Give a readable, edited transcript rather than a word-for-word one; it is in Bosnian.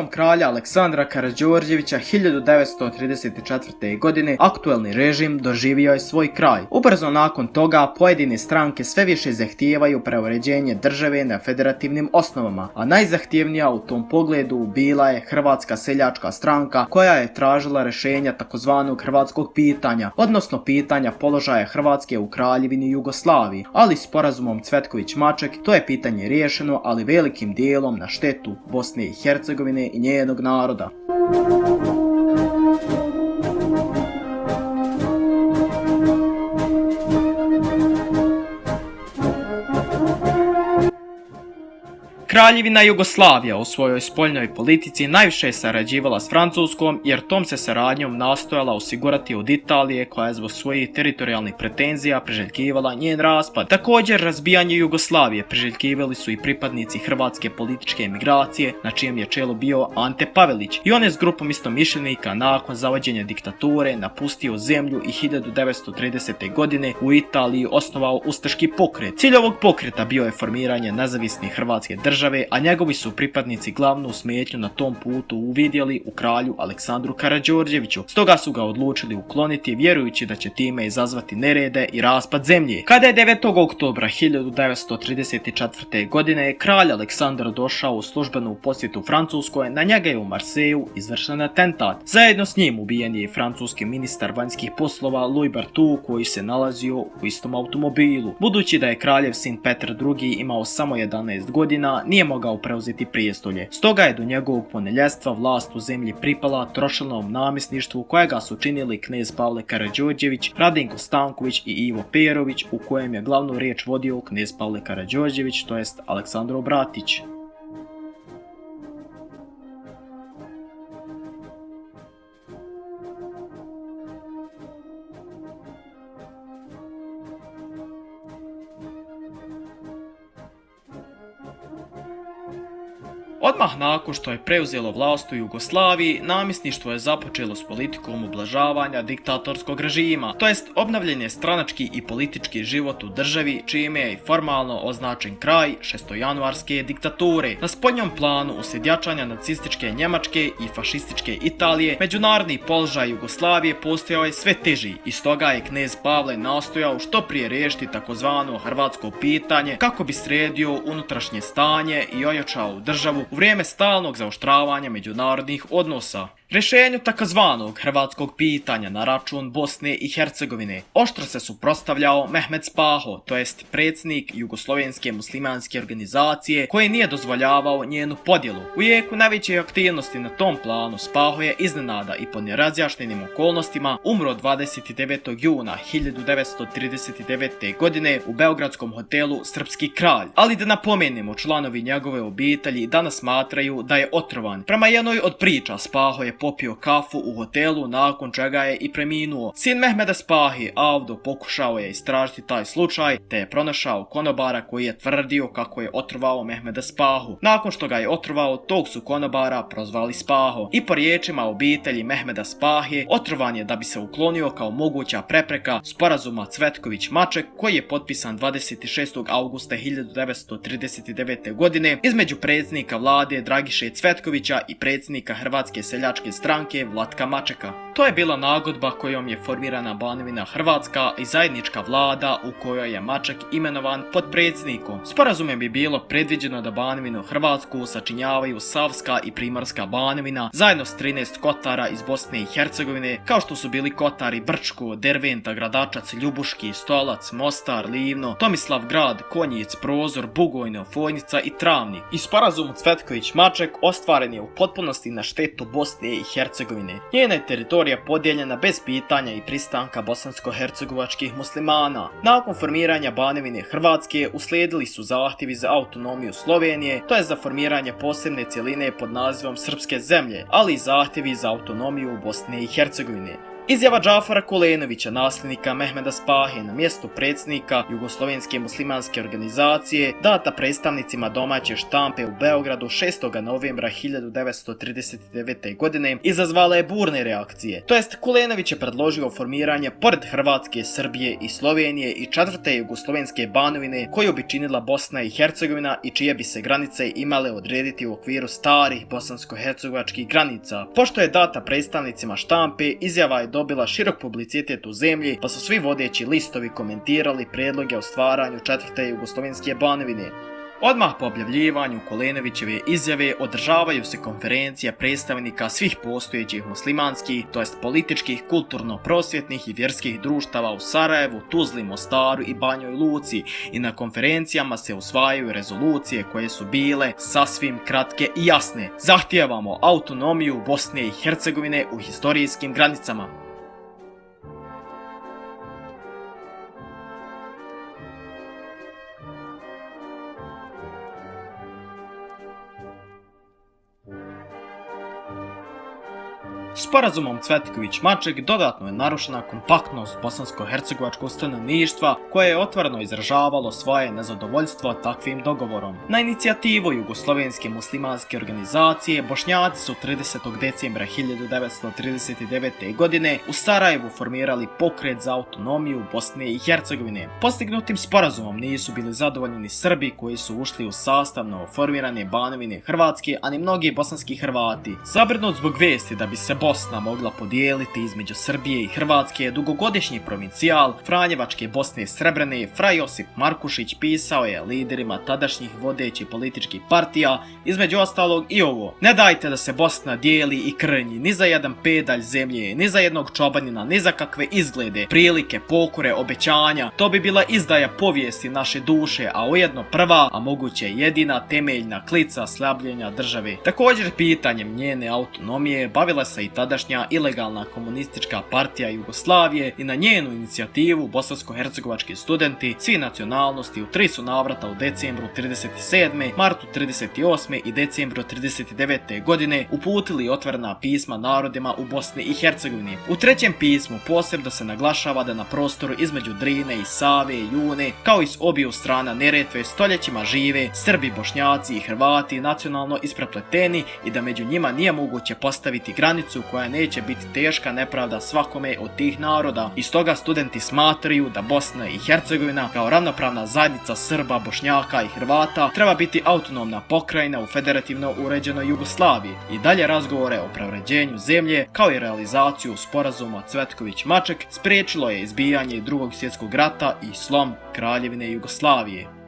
Smrtom kralja Aleksandra Karađorđevića 1934. godine aktuelni režim doživio je svoj kraj. Ubrzo nakon toga pojedine stranke sve više zahtijevaju preuređenje države na federativnim osnovama, a najzahtjevnija u tom pogledu bila je Hrvatska seljačka stranka koja je tražila rješenja takozvanog hrvatskog pitanja, odnosno pitanja položaja Hrvatske u Kraljevini Jugoslaviji, ali sporazumom Cvetković-Maček to je pitanje riješeno, ali velikim dijelom na štetu Bosne i Hercegovine i njenog naroda. Kraljevina Jugoslavija u svojoj spoljnoj politici najviše je sarađivala s Francuskom, jer tom se saradnjom nastojala osigurati od Italije, koja je zbog svojih teritorijalnih pretenzija priželjkivala njen raspad. Također, razbijanje Jugoslavije priželjkivali su i pripadnici hrvatske političke emigracije, na čijem je čelu bio Ante Pavelić, i on je s grupom istomišljenika nakon zavođenja diktature napustio zemlju i 1930. godine u Italiji osnovao ustaški pokret. Cilj ovog pokreta bio je formiranje nezavisne hrvatske države, a njegovi su pripadnici glavnu smetnju na tom putu uvidjeli u kralju Aleksandru Karađorđeviću. Stoga su ga odlučili ukloniti, vjerujući da će time izazvati nerede i raspad zemlje. Kada je 9. oktobra 1934. godine kralj Aleksandar došao u službenu posjetu Francuskoj, na njega je u Marseju izvršen atentat. Zajedno s njim ubijen je francuski ministar vanjskih poslova Louis Berthoud, koji se nalazio u istom automobilu. Budući da je kraljev sin Petar II imao samo 11 godina, nije mogao preuzeti prijestolje. Stoga je do njegovog poneljestva vlast u zemlji pripala tročlanom namjesništvu kojega su činili knez Pavle Karađorđević, Radinko Stanković i Ivo Perović, u kojem je glavnu riječ vodio knez Pavle Karađorđević, to jest Aleksandro Bratić. Odmah nakon što je preuzelo vlast u Jugoslaviji, namjesništvo je započelo s politikom ublažavanja diktatorskog režima, to jest obnavljen je stranački i politički život u državi, čime je i formalno označen kraj šestojanuarske diktature. Na spoljnom planu uslijed jačanja nacističke Njemačke i fašističke Italije, međunarodni položaj Jugoslavije postojao je sve teži i stoga je knez Pavle nastojao što prije riješiti takozvano hrvatsko pitanje kako bi sredio unutrašnje stanje i ojačao državu u vrijeme stalnog zaoštravanja međunarodnih odnosa. Rješenju takozvanog hrvatskog pitanja na račun Bosne i Hercegovine oštro se suprotstavljao Mehmed Spaho, to jest predsjednik Jugoslovenske muslimanske organizacije, koji nije dozvoljavao njenu podjelu. U jeku najveće aktivnosti na tom planu Spaho je iznenada i po nerazjašnjenim okolnostima umro 29. juna 1939. godine u beogradskom hotelu Srpski kralj. Ali da napomenemo, članovi njegove obitelji danas smatraju da je otrovan. Prema jednoj od priča, Spaho je popio kafu u hotelu, nakon čega je i preminuo. Sin Mehmeda Spahi, Avdo, pokušao je istražiti taj slučaj, te je pronašao konobara koji je tvrdio kako je otrovao Mehmeda Spahu. Nakon što ga je otrovao, tog su konobara prozvali Spaho. I po riječima obitelji Mehmeda Spahi, otrovan je da bi se uklonio kao moguća prepreka sporazuma Cvetković-Maček, koji je potpisan 26. augusta 1939. godine između predsjednika vlade Dragiše Cvetkovića i predsjednika Hrvatske seljačke stranke Vlatka Mačeka. To je bila nagodba kojom je formirana Banovina Hrvatska i zajednička vlada u kojoj je Maček imenovan potpredsjednikom. Sporazumom bi bilo predviđeno da Banovinu Hrvatsku sačinjavaju Savska i Primorska Banovina zajedno s 13 kotara iz Bosne i Hercegovine, kao što su bili kotari Brčko, Derventa, Gradačac, Ljubuški, Stolac, Mostar, Livno, Tomislavgrad, Konjic, Prozor, Bugojno, Fojnica i Travnik. I sporazum Cvetković-Maček ostvaren je u potpunosti na štetu Bosne i Hercegovine. Njena je teritorija podijeljena bez pitanja i pristanka bosansko-hercegovačkih muslimana. Nakon formiranja Banovine Hrvatske uslijedili su zahtjevi za autonomiju Slovenije, to je za formiranje posebne cjeline pod nazivom Srpske zemlje, ali i zahtjevi za autonomiju Bosne i Hercegovine. Izjava Džafara Kulenovića, nasljednika Mehmeda Spahe na mjestu predsjednika Jugoslovenske muslimanske organizacije, data predstavnicima domaće štampe u Beogradu 6. novembra 1939. godine, izazvala je burne reakcije. To jest, Kulenović je predložio formiranje, pored Hrvatske, Srbije i Slovenije, i četvrte jugoslovenske banovine koju bi činila Bosna i Hercegovina i čije bi se granice imale odrediti u okviru starih bosansko-hercegovačkih granica. Pošto je data predstavnicima štampe, izjava je dobila širok publicitet u zemlji, pa su svi vodeći listovi komentirali predloge o stvaranju četvrte jugoslovenske banovine. Odmah po objavljivanju Kulenovićeve izjave održavaju se konferencije predstavnika svih postojećih muslimanskih, to jest političkih, kulturno-prosvjetnih i vjerskih društava u Sarajevu, Tuzli, Mostaru i Banjoj Luci, i na konferencijama se usvajaju rezolucije koje su bile sasvim kratke i jasne. Zahtijevamo autonomiju Bosne i Hercegovine u historijskim granicama. Sporazumom Cvetković-Maček dodatno je narušena kompaktnost bosansko-hercegovačkog stanovništva, koje je otvoreno izražavalo svoje nezadovoljstvo takvim dogovorom. Na inicijativu Jugoslovenske muslimanske organizacije Bošnjaci su 30. decembra 1939. godine u Sarajevu formirali pokret za autonomiju Bosne i Hercegovine. Postignutim sporazumom nisu bili zadovoljni ni Srbi koji su ušli u sastav novoformirane banovine Hrvatske, a ni mnogi bosanski Hrvati. Zabrinut zbog vijesti da bi se Bosna mogla podijeliti između Srbije i Hrvatske, dugogodišnji provincijal Franjevačke Bosne Srebrene Fra Josip Markušić pisao je liderima tadašnjih vodećih političkih partija, između ostalog i ovo: ne dajte da se Bosna dijeli i krnji ni za jedan pedalj zemlje, ni za jednog čobanina, ni za kakve izglede, prilike, pokore, obećanja. To bi bila izdaja povijesti naše duše, a ujedno prva, a moguće jedina temeljna klica slabljenja države. Također pitanjem njene autonomije bavila se i tadašnja ilegalna komunistička partija Jugoslavije, i na njenu inicijativu bosansko-hercegovački studenti svi nacionalnosti u 3 su navrata u decembru 37., martu 38. i decembru 39. godine uputili otvorena pisma narodima u Bosni i Hercegovini. U trećem pismu posebno se naglašava da na prostoru između Drine i Save i June, kao i s obiju strana Neretve, stoljećima žive Srbi, Bošnjaci i Hrvati nacionalno isprepleteni i da među njima nije moguće postaviti granicu koja neće biti teška nepravda svakome od tih naroda. I stoga studenti smatraju da Bosna i Hercegovina kao ravnopravna zajednica Srba, Bošnjaka i Hrvata treba biti autonomna pokrajina u federativno uređenoj Jugoslaviji. I dalje razgovore o preuređenju zemlje kao i realizaciju sporazuma Cvetković-Maček spriječilo je izbijanje Drugog svjetskog rata i slom Kraljevine Jugoslavije.